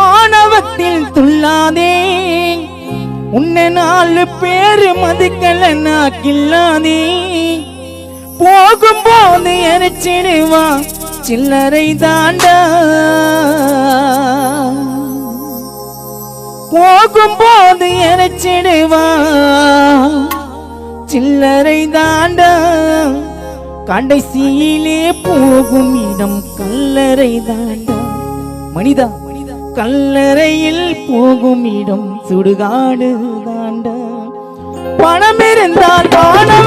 ஆணவத்தில் துள்ளாதே உன்னை 4 பேரு மதிக்கலன்னா கில்லாதே போகும்போது எரிச்சிடுவா சில்லறை தாண்டா போகும்போது எரிச்சிடுவா சில்லறை தாண்டா கடைசியிலே போகும் இடம் கல்லறை தாண்டா மனிதா கல்லறையில் போகும் இடம் சுடுகாடு தாண்டா பணம் இருந்தால் வானம்